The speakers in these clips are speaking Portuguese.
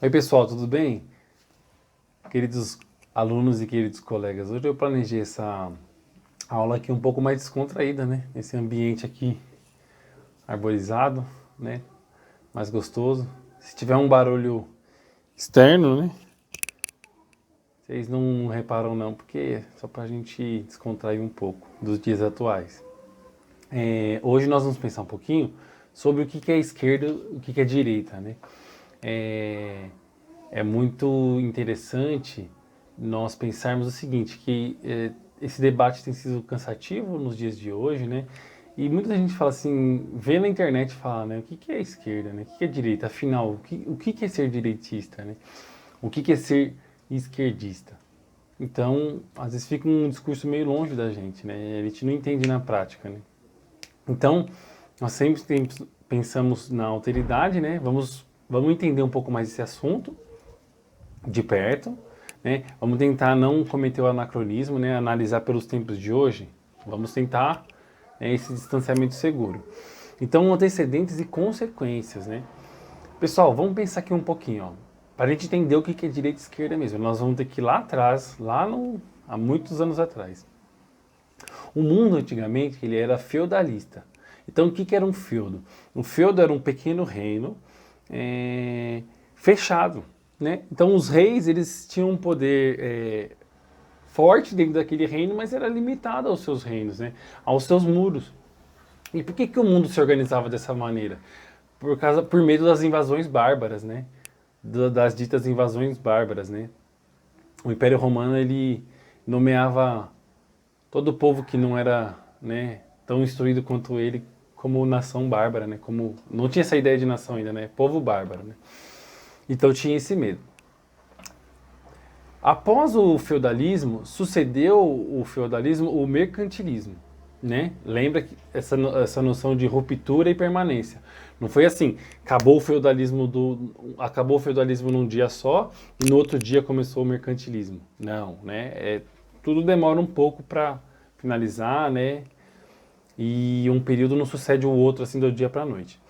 Oi, pessoal, tudo bem? Queridos alunos e queridos colegas, hoje eu planejei essa aula aqui um pouco mais descontraída, né? Esse ambiente aqui arborizado, né? Mais gostoso. Se tiver um barulho externo, né? Vocês não reparam não, porque é só pra gente descontrair um pouco dos dias atuais. Hoje nós vamos pensar um pouquinho sobre o que é esquerda e o que é direita, né? É, é muito interessante nós pensarmos o seguinte, que esse debate tem sido cansativo nos dias de hoje, né? E muita gente fala assim, vê na internet e fala, né? O que é esquerda, né? O que é direita? Afinal, o que é ser direitista, né? O que é ser esquerdista? Então, às vezes fica um discurso meio longe da gente, né? A gente não entende na prática, né? Então, nós sempre pensamos na alteridade, né? Vamos entender um pouco mais esse assunto de perto, né? Vamos tentar não cometer o anacronismo, né? Analisar pelos tempos de hoje. Vamos tentar esse distanciamento seguro. Então, antecedentes e consequências, né? Pessoal, vamos pensar aqui um pouquinho, ó. Para a gente entender o que é direita e esquerda mesmo, nós vamos ter que ir lá atrás, há muitos anos atrás. O mundo antigamente ele era feudalista. Então, o que era um feudo? Um feudo era um pequeno reino fechado, né? Então, os reis eles tinham um poder forte dentro daquele reino, mas era limitado aos seus reinos, né? Aos seus muros. E por que o mundo se organizava dessa maneira? Por meio das invasões bárbaras, né? Das ditas invasões bárbaras, né? O Império Romano ele nomeava todo o povo que não era, né, tão instruído quanto ele como nação bárbara, né? Como não tinha essa ideia de nação ainda, né? Povo bárbaro, né? Então tinha esse medo. Após o feudalismo, sucedeu o feudalismo o mercantilismo, né? Lembra que essa noção de ruptura e permanência. Não foi assim, acabou o feudalismo num dia só e no outro dia começou o mercantilismo. Não, né? Tudo demora um pouco para finalizar, né? E um período não sucede o outro assim do dia para a noite.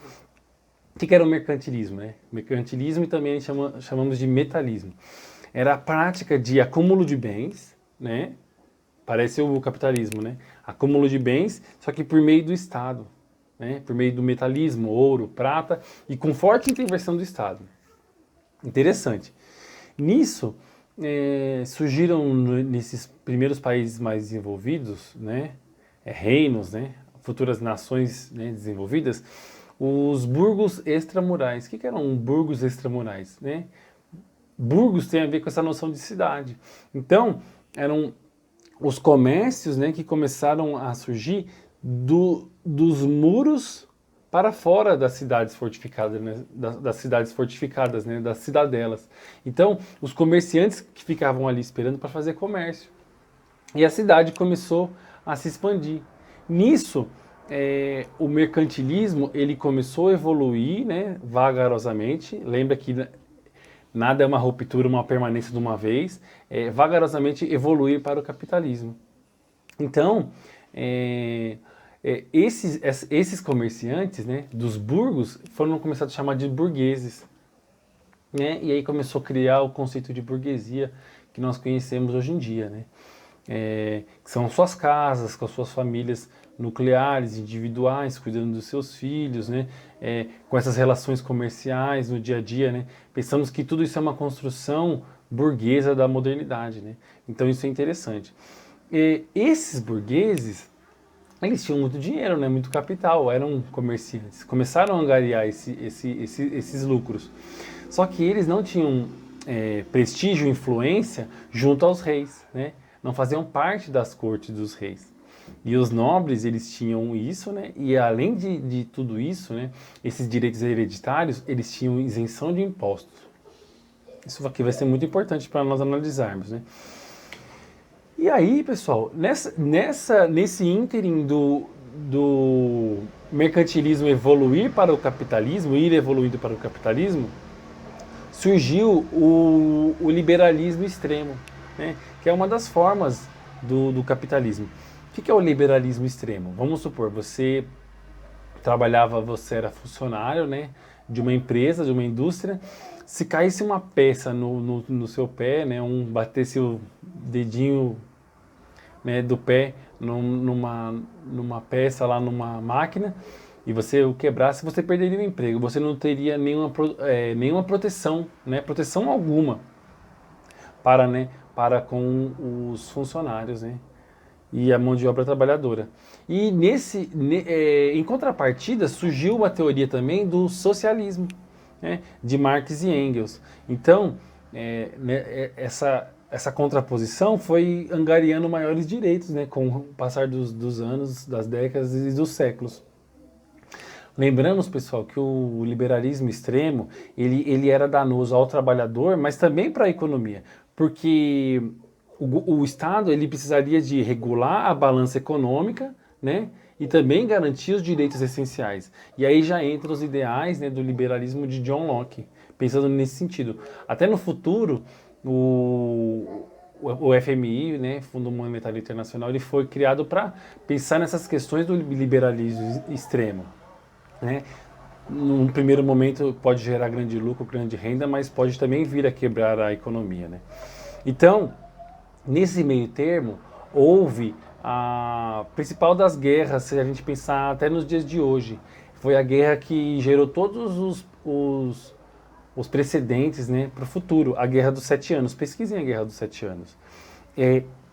O que era o mercantilismo, né? Mercantilismo e também chamamos de metalismo. Era a prática de acúmulo de bens, né? Parece o capitalismo, né? Acúmulo de bens, só que por meio do Estado, né? Por meio do metalismo, ouro, prata e com forte intervenção do Estado. Interessante. Nisso, surgiram nesses primeiros países mais desenvolvidos, né? Reinos, né? Futuras nações, né, desenvolvidas, os burgos extramurais. O que eram burgos extramurais, né? Burgos tem a ver com essa noção de cidade. Então, eram os comércios, né, que começaram a surgir dos muros para fora das cidades fortificadas, né, das cidades fortificadas, né, das cidadelas. Então, os comerciantes que ficavam ali esperando para fazer comércio. E a cidade começou a se expandir. Nisso, o mercantilismo ele começou a evoluir, né, vagarosamente. Lembra que nada é uma ruptura, uma permanência de uma vez, vagarosamente evoluir para o capitalismo. Então, esses comerciantes, né, dos burgos foram começados a chamar de burgueses. Né? E aí começou a criar o conceito de burguesia que nós conhecemos hoje em dia. Né? Que são suas casas, com as suas famílias nucleares, individuais, cuidando dos seus filhos, né? Com essas relações comerciais no dia a dia, né? Pensamos que tudo isso é uma construção burguesa da modernidade, né? Então isso é interessante. E esses burgueses, eles tinham muito dinheiro, né? Muito capital, eram comerciantes, começaram a angariar esses lucros. Só que eles não tinham prestígio e influência junto aos reis, né? Não faziam parte das cortes dos reis. E os nobres, eles tinham isso, né? E além de tudo isso, né? Esses direitos hereditários, eles tinham isenção de impostos. Isso aqui vai ser muito importante para nós analisarmos, né? E aí, pessoal, nesse ínterim do mercantilismo evoluir para o capitalismo, ir evoluindo para o capitalismo, surgiu o liberalismo extremo, né? Que é uma das formas do capitalismo. O que é o liberalismo extremo? Vamos supor, você era funcionário, né, de uma empresa, de uma indústria, se caísse uma peça no seu pé, né, batesse o dedinho, né, do pé numa peça lá numa máquina e você o quebrasse, você perderia o emprego. Você não teria nenhuma proteção, né, proteção alguma para com os funcionários, né, e a mão de obra trabalhadora. E em contrapartida surgiu uma teoria também do socialismo, né, de Marx e Engels. Então, essa contraposição foi angariando maiores direitos, né, com o passar dos anos, das décadas e dos séculos. Lembramos, pessoal, que o liberalismo extremo, ele era danoso ao trabalhador, mas também para a economia, porque o Estado ele precisaria de regular a balança econômica, né, e também garantir os direitos essenciais. E aí já entram os ideais, né, do liberalismo de John Locke, pensando nesse sentido. Até no futuro, o FMI, né, Fundo Monetário Internacional, ele foi criado para pensar nessas questões do liberalismo extremo, né? Num primeiro momento pode gerar grande lucro, grande renda, mas pode também vir a quebrar a economia, né? Então, nesse meio termo, houve a principal das guerras, se a gente pensar até nos dias de hoje, foi a guerra que gerou todos os precedentes, né, para o futuro, a Guerra dos 7 Anos. Pesquisem a Guerra dos 7 Anos.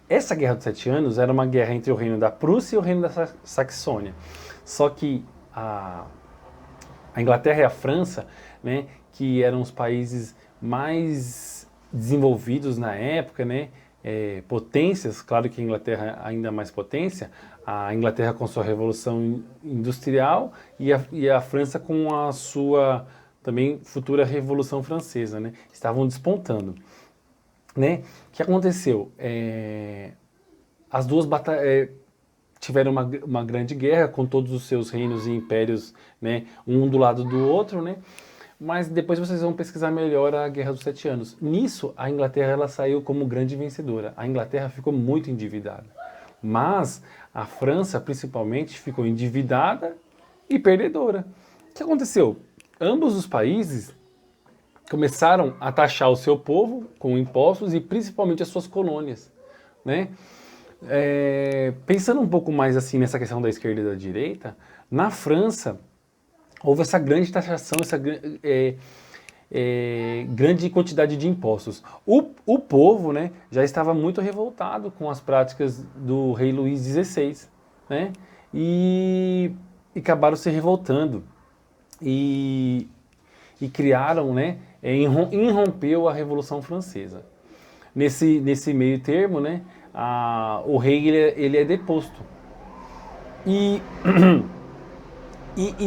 Essa Guerra dos 7 Anos era uma guerra entre o reino da Prússia e o reino da Saxônia. Só que a Inglaterra e a França, né, que eram os países mais desenvolvidos na época, né, potências, claro que a Inglaterra ainda mais potência, a Inglaterra com sua Revolução Industrial e a França com a sua também futura Revolução Francesa, né, estavam despontando. Né? O que aconteceu? As duas tiveram uma grande guerra com todos os seus reinos e impérios, né, um do lado do outro, né? Mas depois vocês vão pesquisar melhor a Guerra dos 7 Anos. Nisso, a Inglaterra ela saiu como grande vencedora. A Inglaterra ficou muito endividada. Mas a França, principalmente, ficou endividada e perdedora. O que aconteceu? Ambos os países começaram a taxar o seu povo com impostos e principalmente as suas colônias, né? Pensando um pouco mais assim nessa questão da esquerda e da direita, na França houve essa grande taxação, essa grande quantidade de impostos. O povo, né, já estava muito revoltado com as práticas do rei Luís XVI, né, e acabaram se revoltando e criaram, né, irrompeu a Revolução Francesa. Nesse meio termo, né, o rei ele é deposto. E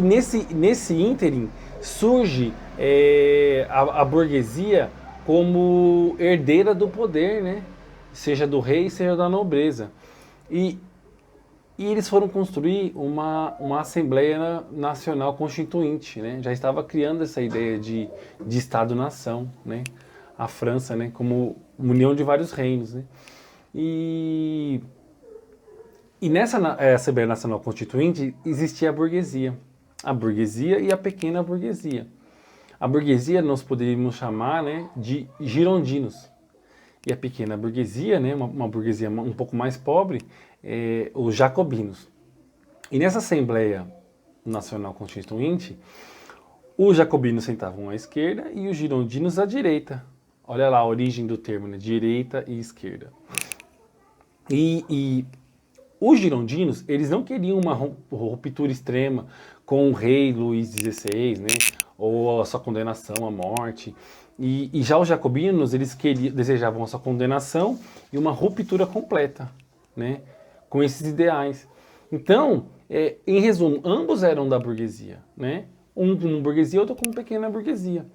nesse ínterim surge a burguesia como herdeira do poder, né? Seja do rei, seja da nobreza. E eles foram construir uma Assembleia Nacional Constituinte, né? Já estava criando essa ideia de Estado-nação, né? A França, né? Como união de vários reinos, né? E nessa Assembleia Nacional Constituinte existia a burguesia e a pequena burguesia. A burguesia nós poderíamos chamar, né, de girondinos. E a pequena burguesia, né, uma burguesia um pouco mais pobre, os jacobinos. E nessa Assembleia Nacional Constituinte, os jacobinos sentavam à esquerda e os girondinos à direita. Olha lá a origem do termo, né, direita e esquerda. E os girondinos, eles não queriam uma ruptura extrema com o rei Luís XVI, né, ou a sua condenação à morte. E já os jacobinos, eles desejavam a sua condenação e uma ruptura completa, né, com esses ideais. Então, em resumo, ambos eram da burguesia, né, um como burguesia, outro como pequena burguesia.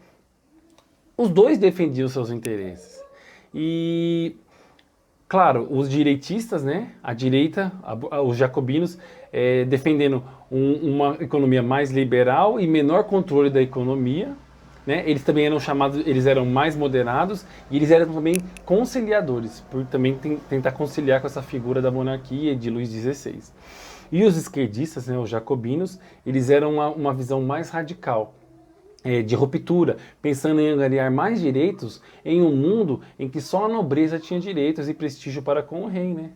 Os dois defendiam seus interesses. E claro, os direitistas, né, a direita, os jacobinos, defendendo uma economia mais liberal e menor controle da economia, né, eles também eram chamados, eles eram mais moderados e eles eram também conciliadores, por também tentar conciliar com essa figura da monarquia de Luís XVI. E os esquerdistas, né, os jacobinos, eles eram uma visão mais radical. de ruptura, pensando em angariar mais direitos em um mundo em que só a nobreza tinha direitos e prestígio para com o rei, né?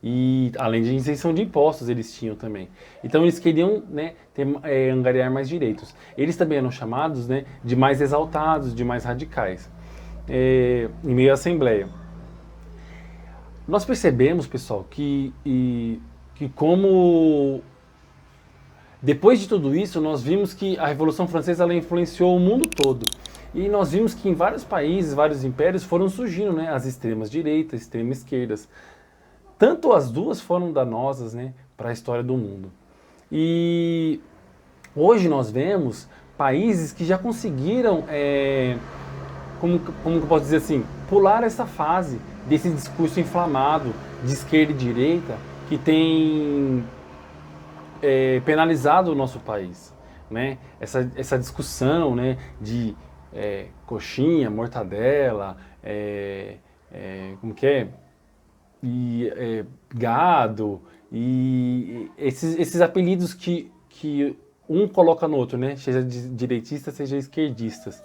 E além de isenção de impostos eles tinham também. Então eles queriam, né, angariar mais direitos. Eles também eram chamados, né, de mais exaltados, de mais radicais, em meio à Assembleia. Nós percebemos, pessoal, que como depois de tudo isso, nós vimos que a Revolução Francesa ela influenciou o mundo todo. E nós vimos que em vários países, vários impérios foram surgindo, né, as extremas direitas, extremas esquerdas. Tanto as duas foram danosas, né, para a história do mundo. E hoje nós vemos países que já conseguiram, como que eu posso dizer assim, pular essa fase desse discurso inflamado de esquerda e direita que tem penalizado o nosso país, né? Essa discussão, né, de coxinha, mortadela, como que é? Gado, e esses apelidos que um coloca no outro, né? Seja direitista, seja esquerdistas.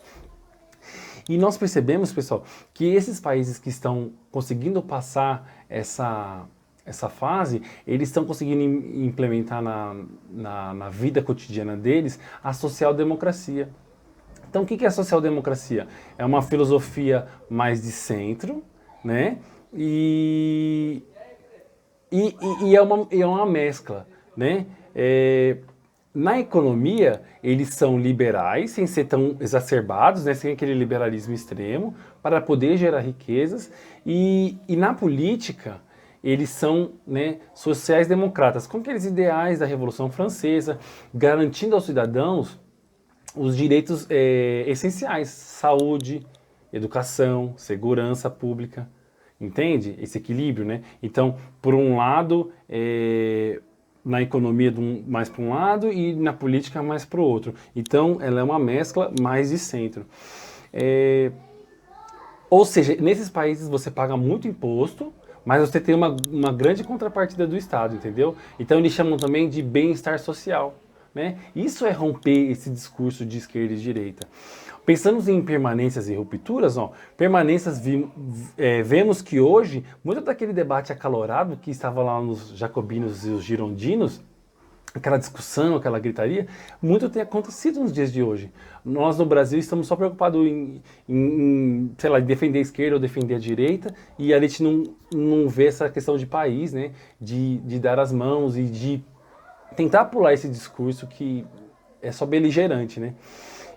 E nós percebemos, pessoal, que esses países que estão conseguindo passar essa fase, eles estão conseguindo implementar na vida cotidiana deles a social-democracia. Então, o que é a social-democracia? É uma filosofia mais de centro, né? E é uma mescla, né? Na economia, eles são liberais, sem ser tão exacerbados, né? Sem aquele liberalismo extremo, para poder gerar riquezas. E na política, eles são, né, sociais-democratas, com aqueles ideais da Revolução Francesa, garantindo aos cidadãos os direitos essenciais: saúde, educação, segurança pública. Entende? Esse equilíbrio, né? Então, por um lado, na economia mais para um lado e na política mais para o outro. Então, ela é uma mescla mais de centro. Ou seja, nesses países você paga muito imposto, mas você tem uma grande contrapartida do Estado, entendeu? Então, eles chamam também de bem-estar social, né? Isso é romper esse discurso de esquerda e direita. Pensando em permanências e rupturas, permanências vemos que hoje, muito daquele debate acalorado que estava lá nos jacobinos e os girondinos, aquela discussão, aquela gritaria, muito tem acontecido nos dias de hoje. Nós no Brasil estamos só preocupados sei lá, defender a esquerda ou defender a direita, e a gente não vê essa questão de país, né, de dar as mãos e de tentar pular esse discurso que é só beligerante, né?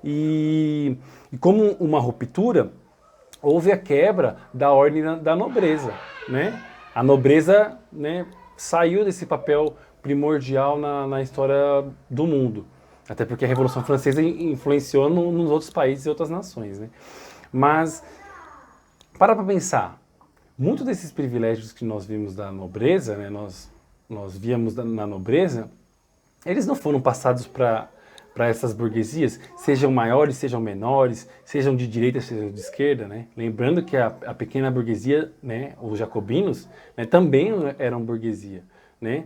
E como uma ruptura, houve a quebra da ordem da nobreza, né? A nobreza, né, saiu desse papel primordial na história do mundo. Até porque a Revolução Francesa influenciou nos outros países e outras nações, né? Mas, para pensar, muitos desses privilégios que nós vimos da nobreza, né, nós víamos na nobreza, eles não foram passados para essas burguesias, sejam maiores, sejam menores, sejam de direita, sejam de esquerda, né? Lembrando que a pequena burguesia, né, os jacobinos, né, também eram burguesia, né?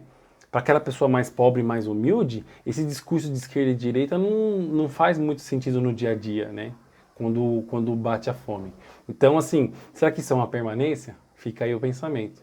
Para aquela pessoa mais pobre, mais humilde, esse discurso de esquerda e direita não faz muito sentido no dia a dia, né? Quando bate a fome. Então, assim, será que isso é uma permanência? Fica aí o pensamento.